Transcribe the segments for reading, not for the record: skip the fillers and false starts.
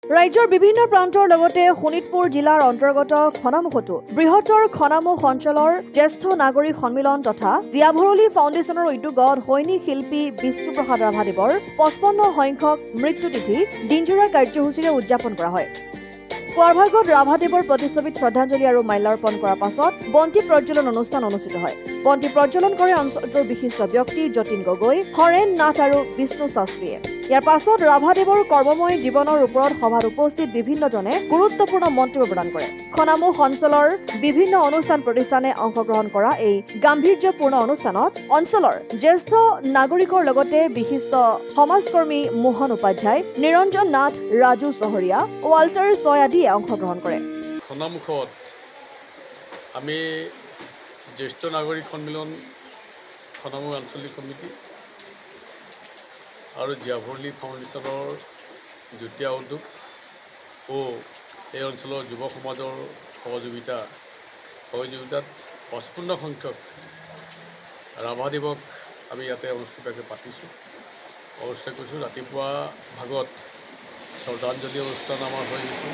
ৰাজ্যৰ বিভিন্ন প্ৰান্তৰ লগতে শোণিতপুৰ জিলাৰ অন্তৰ্গত খনামুখতো বৃহত্তৰ খনামুখ অঞ্চলৰ জ্যেষ্ঠ নাগৰিক সন্মিলন তথা জীয়াভৰলী ফাউণ্ডেশ্যনৰ উদ্যোগত সৈনিক শিল্পী বিষ্ণুপ্ৰসাদ ৰাভাদেৱৰ 55 সংখ্যক মৃত্যুতিথি দিনজোৰা কাৰ্যসূচীৰে উদযাপন কৰা হয়। পুৱাৰ ভাগত ৰাভাদেৱৰ প্ৰতিচ্ছবিত শ্ৰদ্ধাঞ্জলি আৰু মাল্যাৰ্পণ কৰাৰ পাছত বন্তি প্ৰজ্বলন অনুষ্ঠান অনুষ্ঠিত হয়। বন্তি প্ৰজ্বলন কৰে অঞ্চলটোৰ বিশিষ্ট ব্যক্তি যতীন গগৈ, হৰেণ নাথ আৰু বিষ্ণু শাস্ত্ৰীয়ে। ইয়াৰ পাছত ৰাভাদেৱৰ কৰ্মময় জীৱনৰ ওপৰত সভাত উপস্থিত বিভিন্নজনে গুৰুত্বপূৰ্ণ মন্তব্য প্ৰদান কৰে। খনামুখ অঞ্চলৰ বিভিন্ন অনুষ্ঠান প্ৰতিষ্ঠানে অংশগ্ৰহণ কৰা এই গাম্ভীৰ্যপূৰ্ণ অনুষ্ঠানত অঞ্চলৰ জ্যেষ্ঠ নাগৰিকৰ লগতে বিশিষ্ট সমাজকৰ্মী মোহন উপাধ্যায়, নিৰঞ্জন নাথ, ৰাজু চহৰীয়া, ৱাল্টাৰ ছয় আদিয়ে অংশগ্ৰহণ কৰে। খনামুখত আমি জ্যেষ্ঠ নাগৰিক সন্মিলন খনামুখ আঞ্চলিক সমিতি আৰু জীয়াভৰলী ফাউণ্ডেশ্যনৰ যুটীয়া উদ্যোগ ও এই অঞ্চলৰ যুৱ সমাজৰ সহযোগিতাত 55 সংখ্যক ৰাভাদেৱক আমি ইয়াতে অনুষ্ঠিতভাৱে পাতিছোঁ। অনুষ্ঠিত কৰিছোঁ। ৰাতিপুৱা ভাগত শ্ৰদ্ধাঞ্জলি অনুষ্ঠান আমাৰ হৈ গৈছে।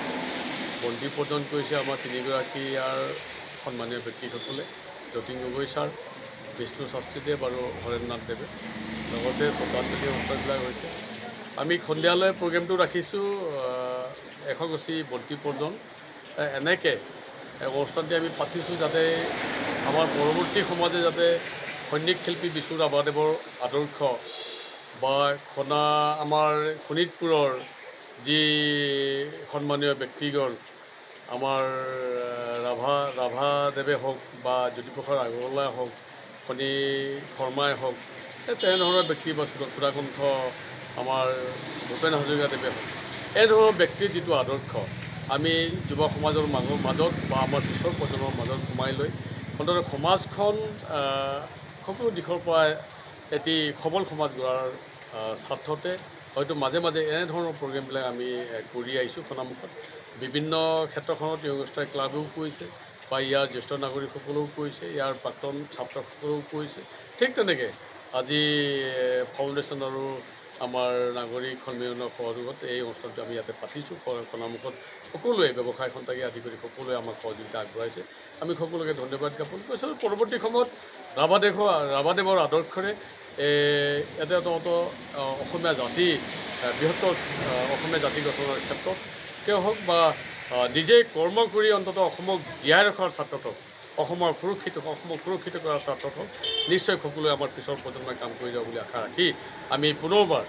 বন্তি প্ৰজ্বলন কৰিছে আমাৰ তিনিগৰাকী ইয়াৰ সন্মানীয় ব্যক্তিসকলে, যতীন গগৈ ছাৰ, বিষ্ণু শাস্ত্ৰীদেৱ আৰু হৰেণ নাথ দেৱে। লগতে শ্ৰদ্ধাঞ্জলি অনুষ্ঠানবিলাক হৈছে। আমি সন্ধিয়ালৈ প্ৰগ্ৰেমটো ৰাখিছোঁ এশগছি বন্তি প্ৰজ্বলন। এনেকৈ অনুষ্ঠানটি আমি পাতিছোঁ যাতে আমাৰ পৰৱৰ্তী সমাজে যাতে সৈনিক শিল্পী বিষ্ণু ৰাভাদেৱৰ আদৰ্শ বা আমাৰ শোণিতপুৰৰ যি সন্মানীয় ব্যক্তিগণ আমাৰ ৰাভাদেৱে হওক বা জ্যোতিপ্ৰসাদ আগৰৱালাই হওক, ফণী শৰ্মাই হওক, তেনেধৰণৰ ব্যক্তি বা সুধাকণ্ঠ আমাৰ ভূপেন হাজৰিকাদেৱে হওক, এই ধৰণৰ ব্যক্তিৰ যিটো আদৰ্শ আমি যুৱ সমাজৰ মাজত বা আমাৰ পিছৰ প্ৰজন্মৰ মাজত সোমাই লৈ অন্ততঃ সমাজখন সকলো দিশৰ পৰা এটি সবল সমাজ গঢ়াৰ স্বাৰ্থতে হয়তো মাজে মাজে এনেধৰণৰ প্ৰগ্ৰেমবিলাক আমি কৰি আহিছোঁ। খনামুখত বিভিন্ন ক্ষেত্ৰখনত য়ংষ্টাৰ ক্লাবেও কৰিছে বা ইয়াৰ জ্যেষ্ঠ নাগৰিকসকলেও কৰিছে, ইয়াৰ প্ৰাক্তন ছাত্ৰসকলেও কৰিছে। ঠিক তেনেকৈ আজি ফাউণ্ডেশ্যন আৰু আমাৰ নাগৰিক সন্মিলনৰ সহযোগত এই অনুষ্ঠানটো আমি ইয়াতে পাতিছোঁ। খনামুখত সকলোৱে ব্যৱসায় সন্থাকে আদি কৰি সকলোৱে আমাক সহযোগিতা আগবঢ়াইছে। আমি সকলোকে ধন্যবাদ জ্ঞাপন কৰিছোঁ। পৰৱৰ্তী সময়ত ৰাভাদেৱৰ আদৰ্শৰে ইয়াতে অসমীয়া জাতি বৃহত্তৰ অসমীয়া জাতি গঠনৰ ক্ষেত্ৰত কিয় হওক বা নিজে কৰ্ম কৰি অন্ততঃ অসমক জীয়াই ৰখাৰ স্বাৰ্থত হওক, অসমক সুৰক্ষিত কৰাৰ স্বাৰ্থত হওক নিশ্চয় সকলোৱে আমাৰ পিছৰ প্ৰজন্মই কাম কৰি যাব বুলি আশা ৰাখি আমি পুনৰবাৰ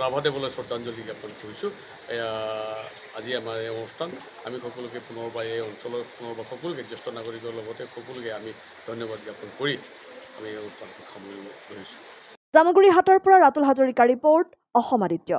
ৰাভাদেৱলৈ শ্ৰদ্ধাঞ্জলি জ্ঞাপন কৰিছোঁ। আজি আমাৰ এই অনুষ্ঠান আমি সকলোকে পুনৰবাৰ এই অঞ্চলৰ সকলোকে জ্যেষ্ঠ নাগৰিকৰ লগতে সকলোকে আমি ধন্যবাদ জ্ঞাপন কৰি আমি এই অনুষ্ঠানটো সামৰিব ধৰিছোঁ। জামুগুৰি হাটৰ পৰা ৰাতুল হাজৰিকা ৰিপৰ্ট, অসম আদিত্য।